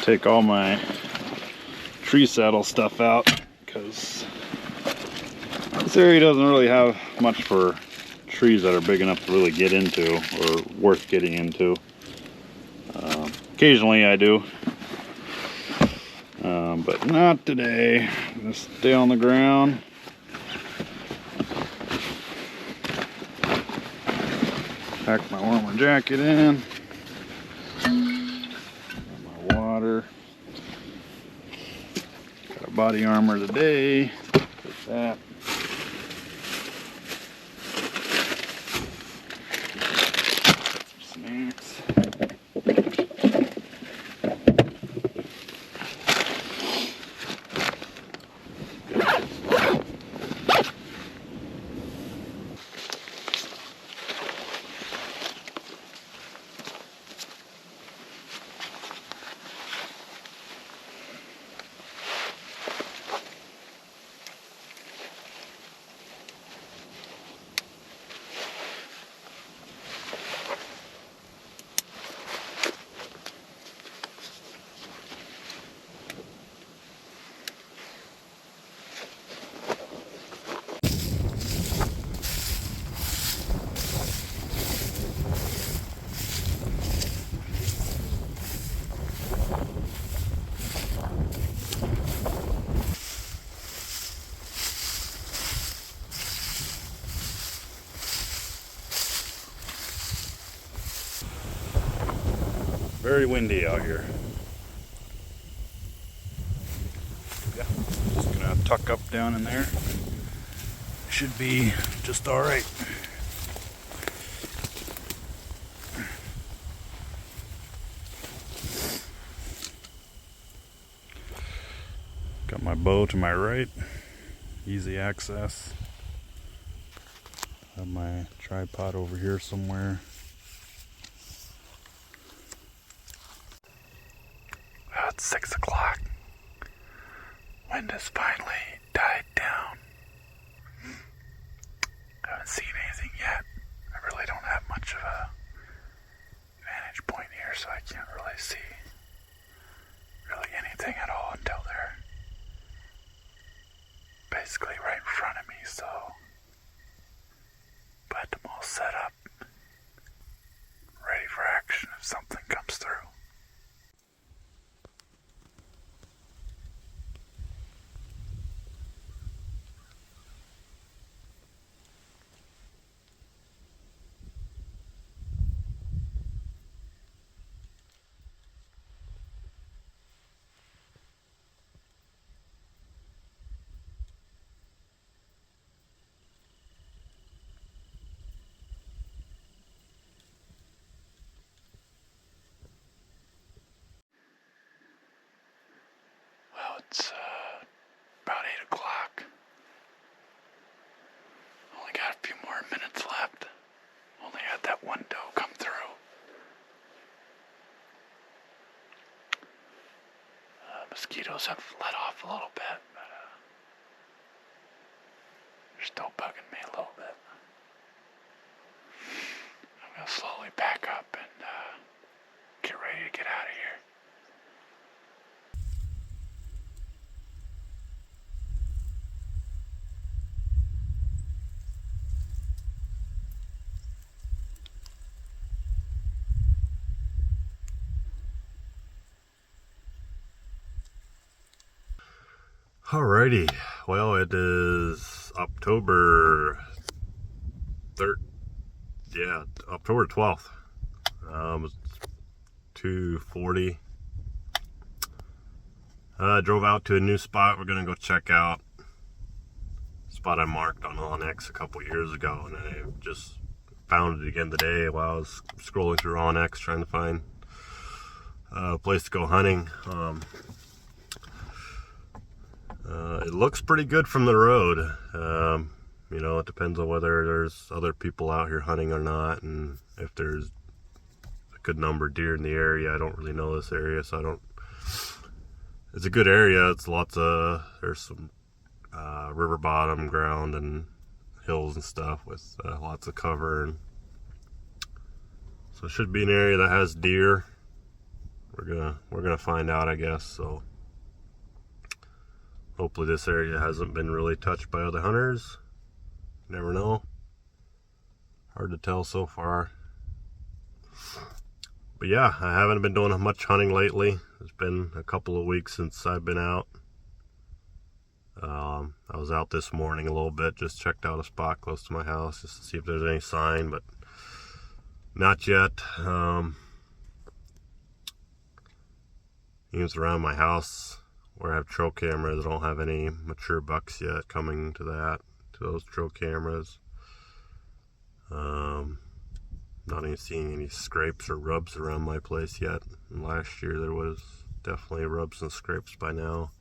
take all my tree saddle stuff out because this area doesn't really have much for trees that are big enough to really get into or worth getting into. Occasionally I do, but not today. I'm gonna stay on the ground. Pack my warmer jacket in. My water. Got a body armor today. Put that. Some snacks. Very windy out here. Yeah, just gonna tuck up down in there. Should be just all right. Got my bow to my right, easy access. Have my tripod over here somewhere. It's 6 o'clock. Wind has finally died down. Haven't seen anything yet. I really don't have much of a vantage point here, so I can't really see really anything at all until they're basically right in front of me, so but I'm all set up, ready for action if something comes through. It's about 8 o'clock. Only got a few more minutes left. Only had that one doe come through. Mosquitoes have let off a little bit, but they're still bugging me a little bit. I'm going to slowly pack up and get ready to get out of here. Alrighty, well, it is October 12th. It's 2:40. I drove out to a new spot we're gonna go check out. Spot I marked on onX a couple years ago, and I just found it again today while I was scrolling through onX trying to find a place to go hunting. It looks pretty good from the road. You know, it depends on whether there's other people out here hunting or not, and if there's a good number of deer in the area. I don't really know this area, so I don't. It's a good area. It's there's some river bottom ground and hills and stuff with lots of cover, and so it should be an area that has deer we're gonna find out, I guess. So hopefully this area hasn't been really touched by other hunters. Never know. Hard to tell so far. But yeah, I haven't been doing much hunting lately. It's been a couple of weeks since I've been out. I was out this morning a little bit, just checked out a spot close to my house just to see if there's any sign, but not yet. Even around my house where I have trail cameras, I don't have any mature bucks yet coming to those trail cameras. Not even seeing any scrapes or rubs around my place yet. And last year there was definitely rubs and scrapes by now.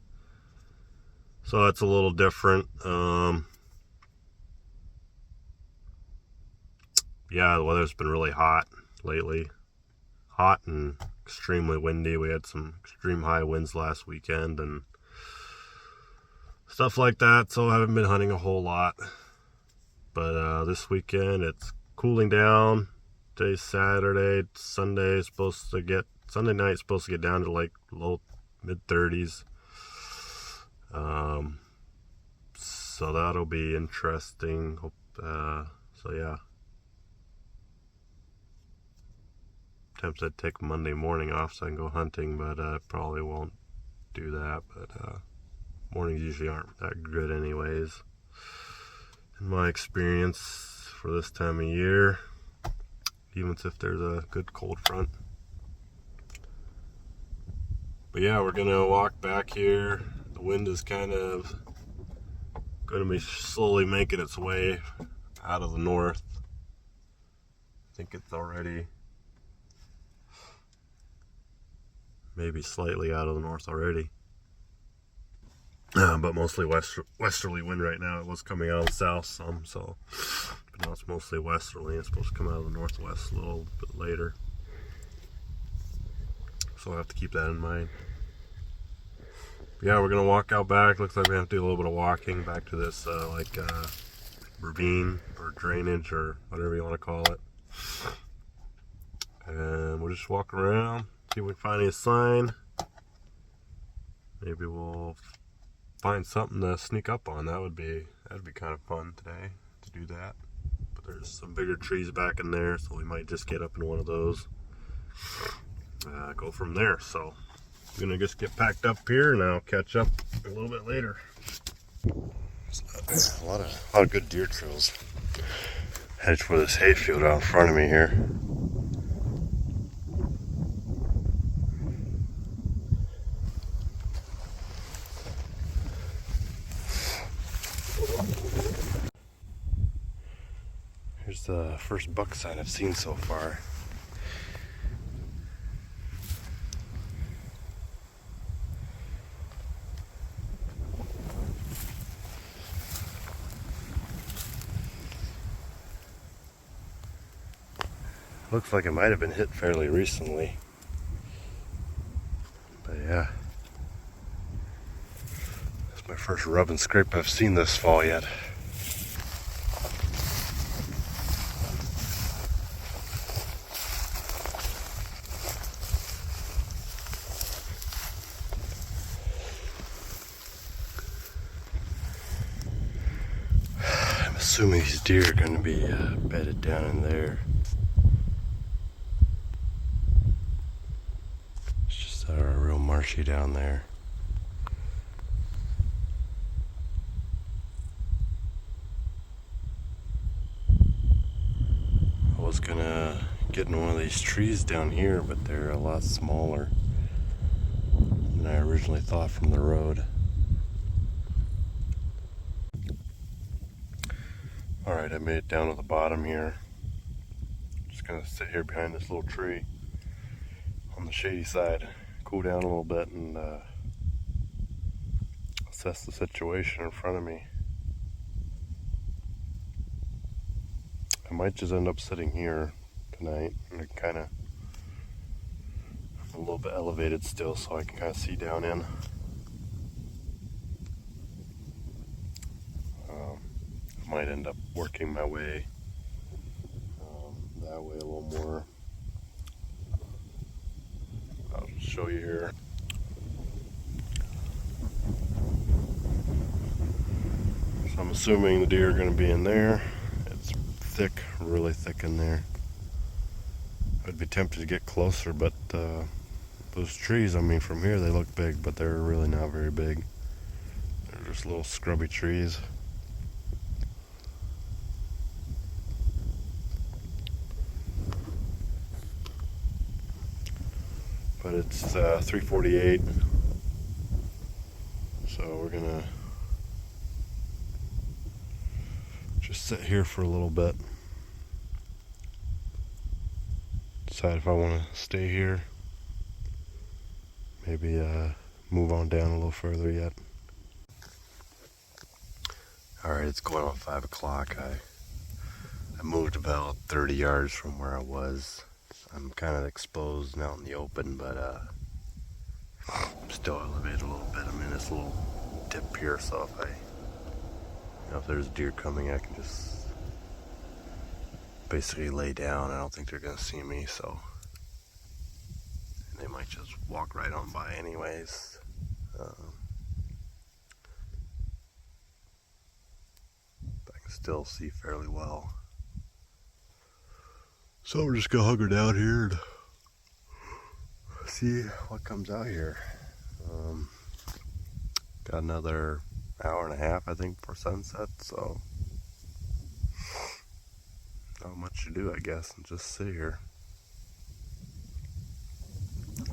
So that's a little different. Yeah, the weather's been really hot lately. Hot and extremely windy. We had some extreme high winds last weekend and stuff like that. So I haven't been hunting a whole lot. But this weekend it's cooling down. Today's Saturday. Sunday night's supposed to get down to like low mid-30s. So that'll be interesting. So yeah. Tempted to take Monday morning off so I can go hunting, but I probably won't do that. But mornings usually aren't that good anyways, in my experience, for this time of year, even if there's a good cold front. But yeah, we're gonna walk back here. The wind is kind of gonna be slowly making its way out of the north. I think it's already maybe slightly out of the north already, but mostly westerly wind right now. It was coming out of the south some, so but now it's mostly westerly. It's supposed to come out of the northwest a little bit later, so I'll have to keep that in mind. Yeah, we're gonna walk out back. Looks like we have to do a little bit of walking back to this ravine or drainage or whatever you want to call it, and we'll just walk around, see if we can find any sign. Maybe we'll find something to sneak up on. That'd be kind of fun today to do that. But there's some bigger trees back in there, so we might just get up in one of those. Go from there. So I'm gonna just get packed up here, and I'll catch up a little bit later. A lot of good deer trails. Headed for this hayfield out in front of me here. Here's the first buck sign I've seen so far. Looks like it might have been hit fairly recently. But yeah. It's my first rub and scrape I've seen this fall yet. I'm assuming these deer are going to be bedded down in there. Real marshy down there. I was gonna get in one of these trees down here, but they're a lot smaller than I originally thought from the road. Alright, I made it down to the bottom here. Just gonna sit here behind this little tree on the shady side, cool down a little bit, and assess the situation in front of me. I might just end up sitting here tonight, and kind of a little bit elevated still, so I can kind of see down in. I might end up working my way that way a little more. I'll show show you here. So I'm assuming the deer are going to be in there. It's thick, really thick in there. I'd be tempted to get closer, but those trees, I mean, from here they look big, but they're really not very big. They're just little scrubby trees. But it's 3:48, so we're gonna just sit here for a little bit. Decide if I want to stay here. Maybe move on down a little further yet. Alright, it's going on 5 o'clock. I moved about 30 yards from where I was. I'm kind of exposed and out in the open, but I'm still elevated a little bit. I'm in this little dip here, so if there's deer coming, I can just basically lay down. I don't think they're gonna see me, so they might just walk right on by anyways. I can still see fairly well. So we're just gonna hunker down here and see what comes out here. Got another hour and a half, I think, before sunset, so not much to do, I guess, and just sit here.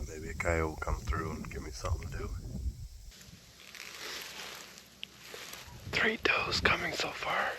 Maybe a coyote will come through and give me something to do. 3 does coming so far.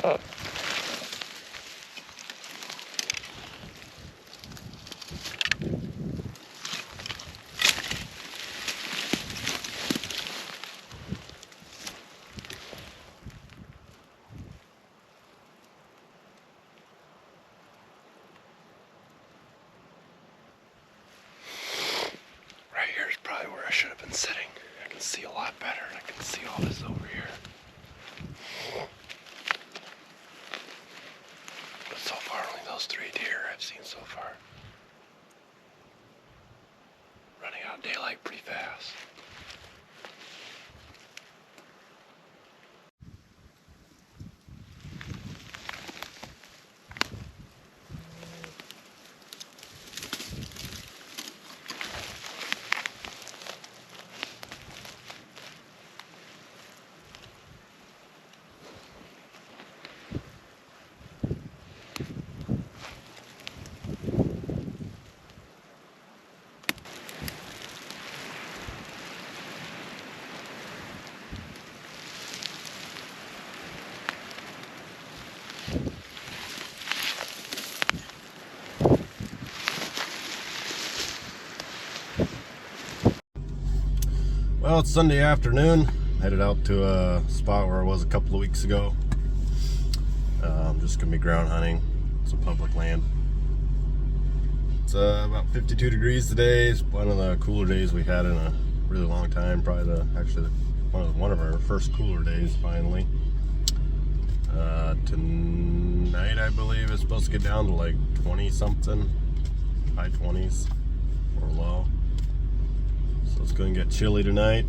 Right here is probably where I should have been sitting. I can see a lot better. I can see all this over here. But so far, only those 3 deer I've seen so far. Running out of daylight pretty fast. Well, it's Sunday afternoon. Headed out to a spot where I was a couple of weeks ago. I'm just gonna be ground hunting some public land. It's about 52 degrees today. It's one of the cooler days we had in a really long time. Probably one of our first cooler days finally. Tonight I believe it's supposed to get down to like 20 something, high 20s or low. So it's going to get chilly tonight.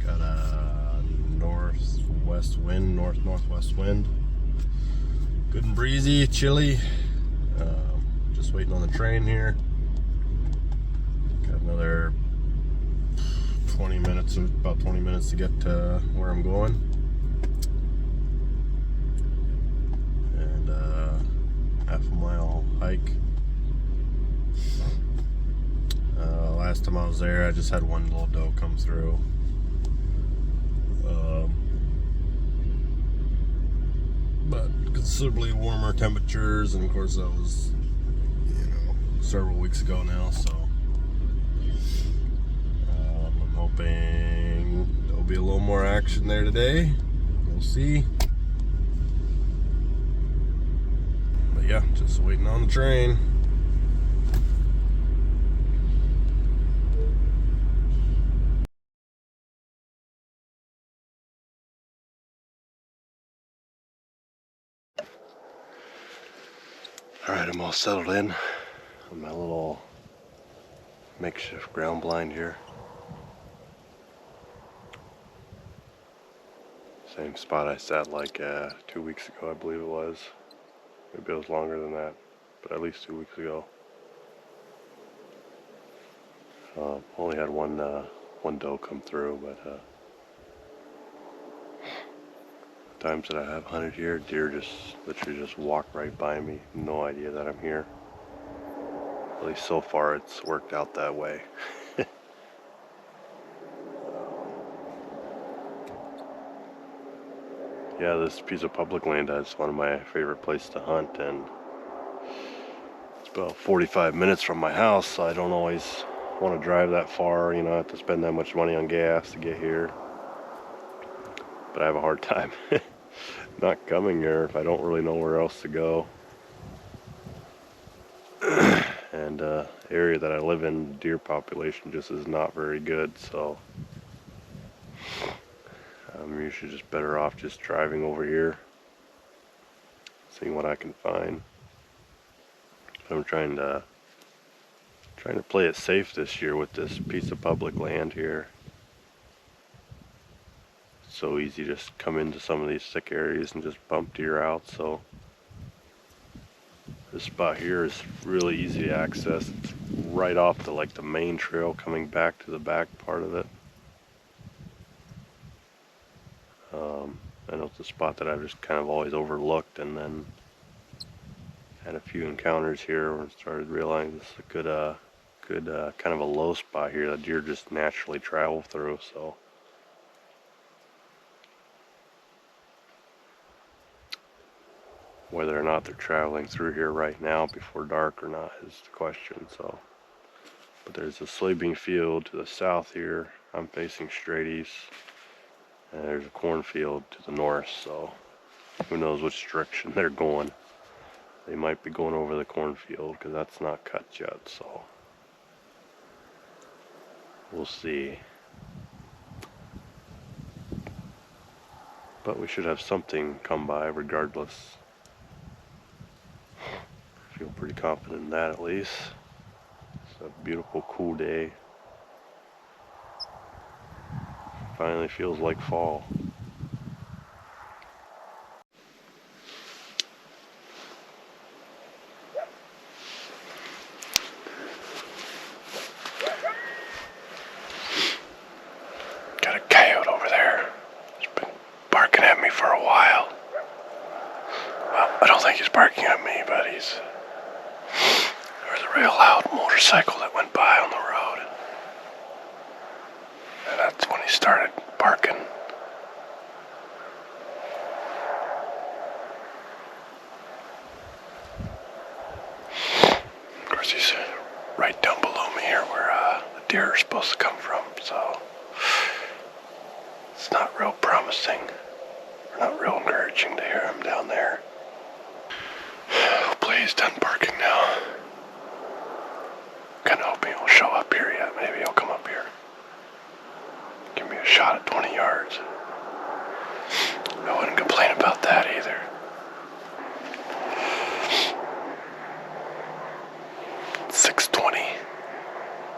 Got a northwest wind, northwest wind. Good and breezy, chilly. Just waiting on the train here. Got another 20 minutes, about 20 minutes to get to where I'm going. And half a mile hike. Last time I was there, I just had one little doe come through. But considerably warmer temperatures, and of course that was, several weeks ago now, so I'm hoping there'll be a little more action there today. We'll see. But yeah, just waiting on the train. Alright, I'm all settled in on my little makeshift ground blind here. Same spot I sat like 2 weeks ago, I believe it was. Maybe it was longer than that, but at least 2 weeks ago. Only had one doe come through, but times that I have hunted here, deer just literally just walk right by me. No idea that I'm here. At least so far it's worked out that way. Yeah, this piece of public land is one of my favorite places to hunt, and it's about 45 minutes from my house, so I don't always want to drive that far, I have to spend that much money on gas to get here. But I have a hard time not coming here if I don't really know where else to go. And area that I live in, deer population just is not very good, so I'm usually just better off just driving over here, seeing what I can find. I'm trying to play it safe this year with this piece of public land here. It's so easy to just come into some of these thick areas and just bump deer out, so this spot here is really easy to access. It's right off the main trail coming back to the back part of it. I know it's a spot that I've just kind of always overlooked, and then had a few encounters here where I started realizing this is a good kind of a low spot here that deer just naturally travel through. So whether or not they're traveling through here right now before dark or not is the question. So, but there's a soybean field to the south here. I'm facing straight east, and there's a cornfield to the north. So, who knows which direction they're going? They might be going over the cornfield because that's not cut yet. So, we'll see. But we should have something come by regardless. Feel pretty confident in that at least. It's a beautiful, cool day. Finally feels like fall. Got a coyote over there. He's been barking at me for a while. Well, I don't think he's barking at me, but there was a real loud motorcycle that went by on the road. And that's when he started barking. Of course, he's right down below me here where the deer are supposed to come from, so it's not real promising, or not real encouraging to hear him down there. Hopefully he's done barking now. Kind of hoping he'll show up here yet. Maybe he'll come up here. Give me a shot at 20 yards. I wouldn't complain about that either. It's 6:20.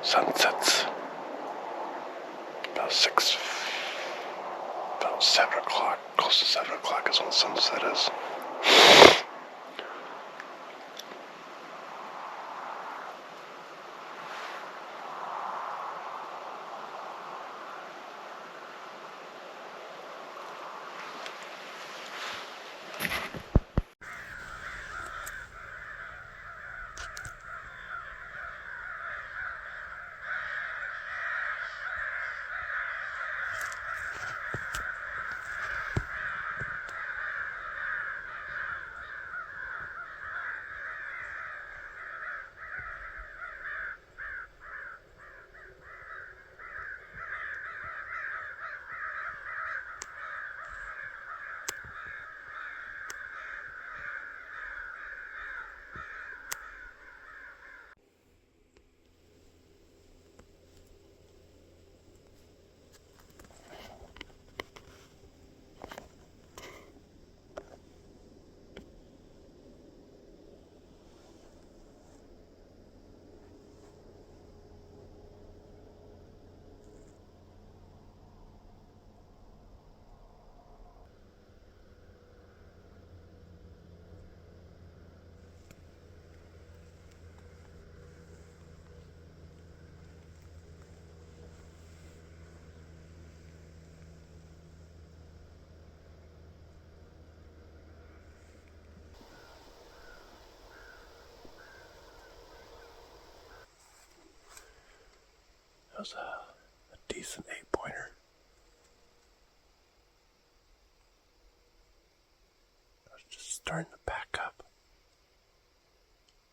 Sunsets about 7 o'clock. Close to 7 o'clock is when sunset is. That was a decent 8-pointer. I was just starting to back up.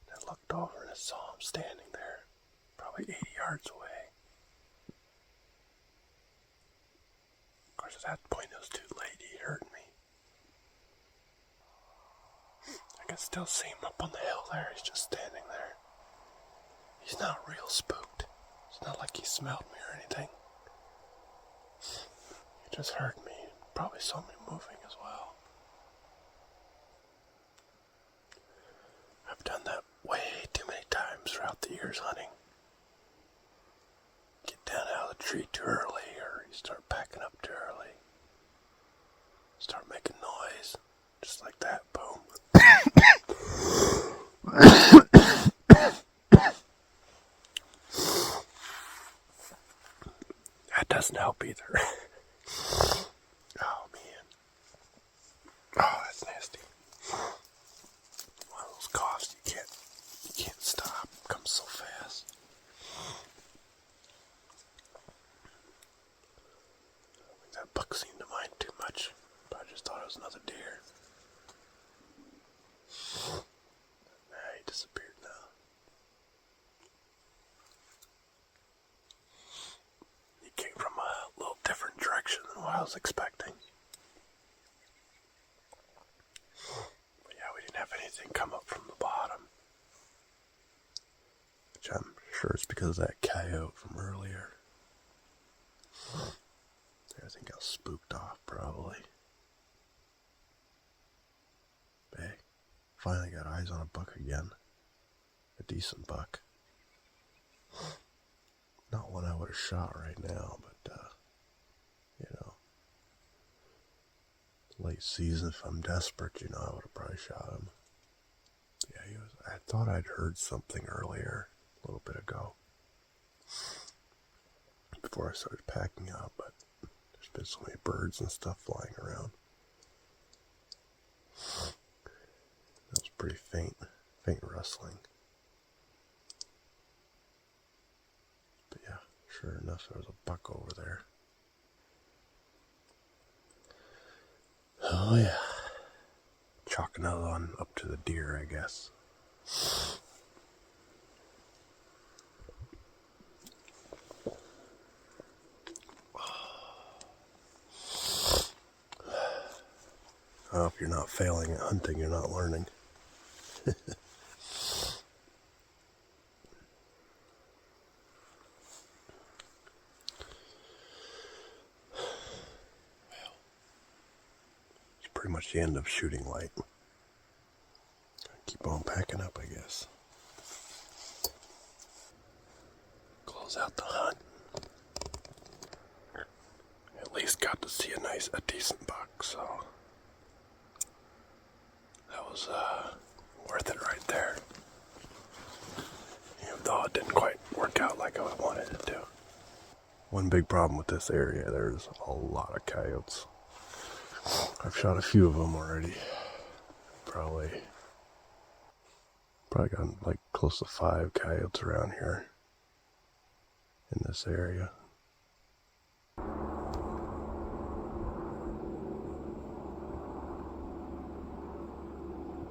And I looked over and I saw him standing there, probably 80 yards away. Of course, at that point it was too late. He heard me. I can still see him up on the hill there. He's just standing there. He's not real spooked. It's not like he smelled me or anything. He just heard me. Probably saw me moving as well. I've done that way too many times throughout the years hunting. Get down out of the tree too early, or you start packing up too early. Start making noise. Just like that. Boom. That doesn't help either. Oh man. Oh, that's nasty. One of those coughs you can't stop. It comes so fast. anything come up from the bottom. Which I'm sure is because of that coyote from earlier. I think I was spooked off, probably. Hey, finally got eyes on a buck again. A decent buck. Not one I would have shot right now, but, you know, late season, if I'm desperate, you know, I would have probably shot him. Yeah, I thought I'd heard something earlier, a little bit ago, before I started packing up, but there's been so many birds and stuff flying around. That was pretty faint rustling. But yeah, sure enough, there was a buck over there. Oh yeah. Chalking it on up to the deer, I guess. Oh, if you're not failing at hunting, you're not learning. It's pretty much the end of shooting light. Keep on packing up, I guess. Close out the hunt. At least got to see a decent buck, so that was worth it right there. Even though it didn't quite work out like I wanted it to. One big problem with this area, there's a lot of coyotes. I've shot a few of them already. Probably got like close to 5 coyotes around here in this area.